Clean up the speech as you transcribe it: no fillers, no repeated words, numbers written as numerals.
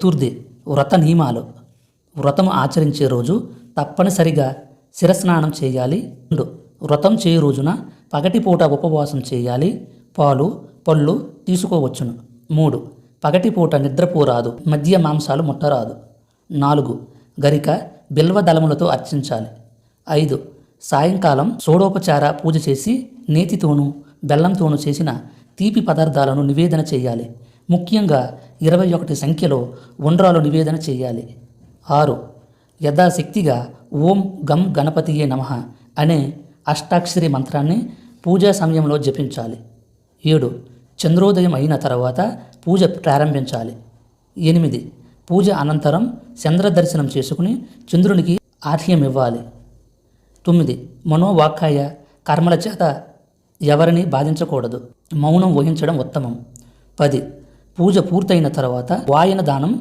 చతుర్థి వ్రత నియమాలు. వ్రతం ఆచరించే రోజు తప్పనిసరిగా శిరస్నానం చేయాలి. 2 వ్రతం చేయు రోజున పగటిపూట ఉపవాసం చేయాలి. పాలు పళ్ళు తీసుకోవచ్చును. 3 పగటిపూట నిద్రపోరాదు. మద్య మాంసాలు ముట్టరాదు. 4 గరిక బిల్వదళములతో అర్చించాలి. 5 సాయంకాలం షోడోపచార పూజ చేసి నేతితోనూ బెల్లంతోనూ చేసిన తీపి పదార్థాలను నివేదన చేయాలి. ముఖ్యంగా 21 సంఖ్యలో ఉండ్రాలు నివేదన చేయాలి. 6 యథాశక్తిగా ఓం గం గణపతియే నమః అనే అష్టాక్షరి మంత్రాన్ని పూజా సమయంలో జపించాలి. 7 చంద్రోదయం అయిన తర్వాత పూజ ప్రారంభించాలి. 8 పూజ అనంతరం చంద్రదర్శనం చేసుకుని చంద్రునికి ఆర్ఘ్యం ఇవ్వాలి. 9 మనోవాక్కాయ కర్మల చేత ఎవరిని బాధించకూడదు. మౌనం వహించడం ఉత్తమం. 10 పూజ పూర్తయిన తర్వాత వాయన దానం